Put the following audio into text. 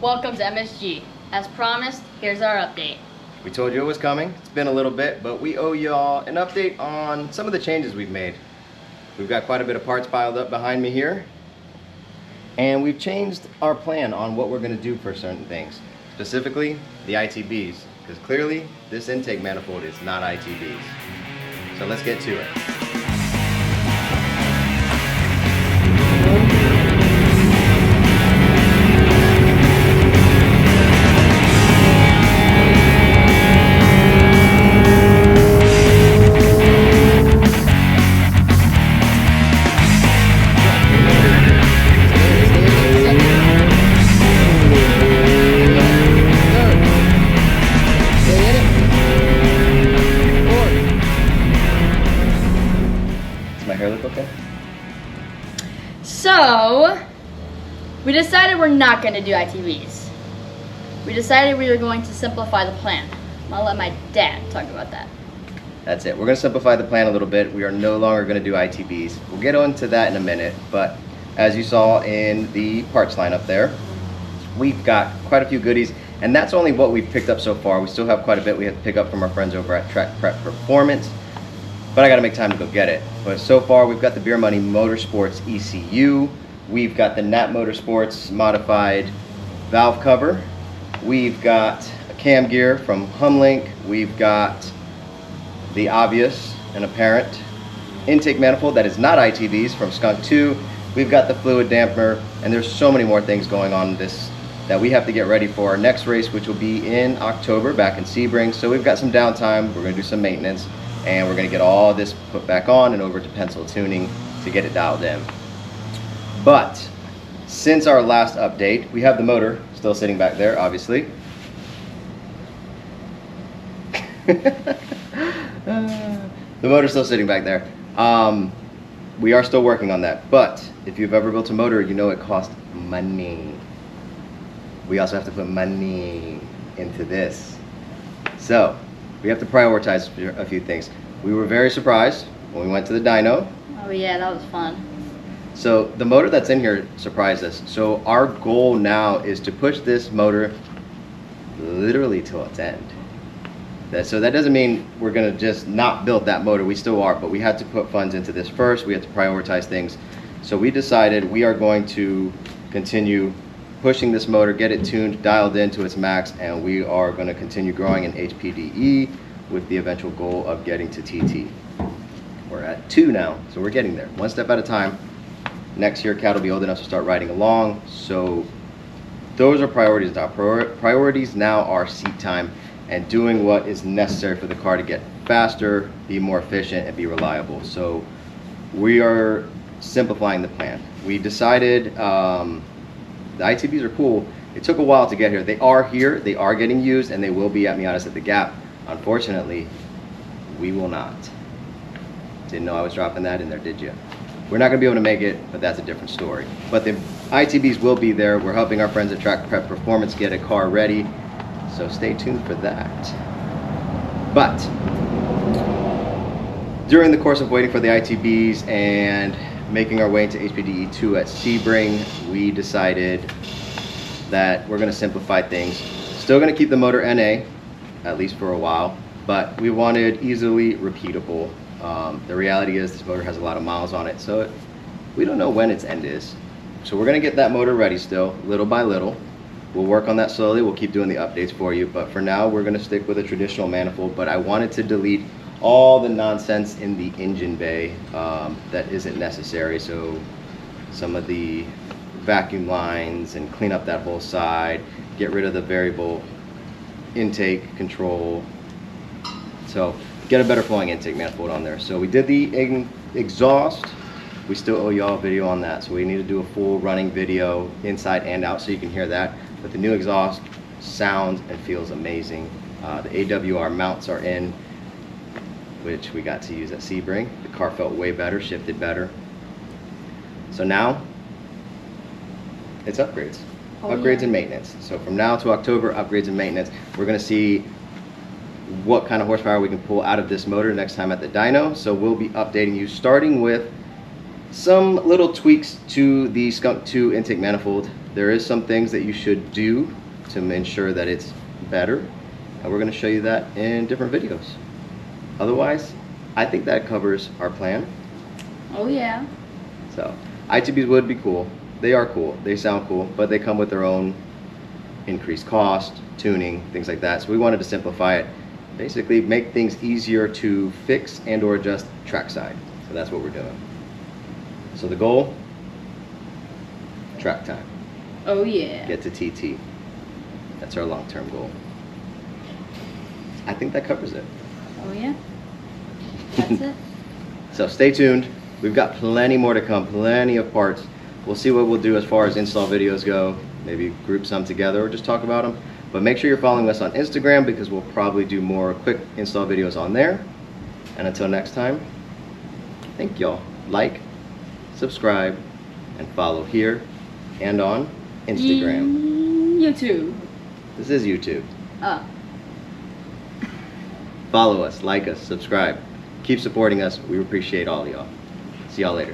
Welcome to MSG. As promised, here's our update. We told you it was coming. It's been a little bit, but we owe y'all an update on some of the changes we've made. We've got quite a bit of parts piled up behind me here, and we've changed our plan on what we're going to do for certain things, specifically the ITBs, because clearly this intake manifold is not ITBs. So let's get to it. Okay. So, we decided we're not going to do ITVs. We decided we were going to simplify the plan. I'll let my dad talk about that. That's it. We're going to simplify the plan a little bit. We are no longer going to do ITBs. We'll get into that in a minute, but as you saw in the parts line up there, we've got quite a few goodies, and that's only what we've picked up so far. We still have quite a bit we have to pick up from our friends over at Track Prep Performance, but I got to make time to go get it. But so far, we've got the Beer Money Motorsports ECU. We've got the Nat Motorsports modified valve cover. We've got a cam gear from Humlink. We've got the obvious and apparent intake manifold that is not ITVs from Skunk 2. We've got the fluid dampener, and there's so many more things going on in this that we have to get ready for our next race, which will be in October back in Sebring. So we've got some downtime. We're going to do some maintenance, and we're going to get all this put back on and over to pencil tuning to get it dialed in. But since our last update, we have the motor still sitting back there, obviously. The motor's still sitting back there. We are still working on that, but if you've ever built a motor, you know it costs money. We also have to put money into this. So we have to prioritize a few things. We were very surprised when we went to the dyno. Oh yeah, that was fun. So the motor that's in here surprised us. So our goal now is to push this motor literally till its end. So that doesn't mean we're gonna just not build that motor. We still are, but we had to put funds into this first. We had to prioritize things. So we decided we are going to continue pushing this motor, get it tuned, dialed in to its max, and we are going to continue growing in HPDE with the eventual goal of getting to TT. We're at 2 now, so we're getting there, one step at a time. Next year, Cat will be old enough to start riding along, so those are priorities now. Priorities now are seat time and doing what is necessary for the car to get faster, be more efficient, and be reliable. So we are simplifying the plan. We decided the ITBs are cool. It took a while to get here. They are here, they are getting used, and they will be at Miatas at the Gap. Unfortunately, we will not. Didn't know I was dropping that in there, did you? We're not gonna be able to make it, but that's a different story. But the ITBs will be there. We're helping our friends at Track Prep Performance get a car ready, so stay tuned for that. But during the course of waiting for the ITBs and making our way into HPDE 2 at Sebring, we decided that we're going to simplify things. Still going to keep the motor NA, at least for a while, but we wanted easily repeatable. The reality is this motor has a lot of miles on it, so we don't know when its end is. So we're going to get that motor ready still, little by little. We'll work on that slowly. We'll keep doing the updates for you, but for now we're going to stick with a traditional manifold. But I wanted to delete all the nonsense in the engine bay that isn't necessary. So some of the vacuum lines, and clean up that whole side, get rid of the variable intake control. So get a better flowing intake manifold on there. So we did the exhaust. We still owe y'all a video on that. So we need to do a full running video inside and out so you can hear that. But the new exhaust sounds and feels amazing. The AWR mounts are in, which we got to use at Sebring. The car felt way better, shifted better. So now, it's upgrades. Upgrades and maintenance. So from now to October, upgrades and maintenance. We're gonna see what kind of horsepower we can pull out of this motor next time at the dyno. So we'll be updating you, starting with some little tweaks to the Skunk 2 intake manifold. There is some things that you should do to ensure that it's better, and we're going to show you that in different videos. Otherwise, I think that covers our plan. Oh yeah. So ITBs would be cool. They are cool. They sound cool, but they come with their own increased cost, tuning, things like that. So we wanted to simplify it, basically make things easier to fix and or adjust trackside. So that's what we're doing. So the goal, track time. Oh yeah. Get to TT. That's our long-term goal. I think that covers it. Oh yeah. That's it. So stay tuned. We've got plenty more to come, plenty of parts. We'll see what we'll do as far as install videos go. Maybe group some together or just talk about them. But make sure you're following us on Instagram because we'll probably do more quick install videos on there. And until next time, thank y'all. Like, subscribe, and follow here and on Instagram. YouTube. This is YouTube. Oh. Follow us, like us, subscribe. Keep supporting us. We appreciate all of y'all. See y'all later.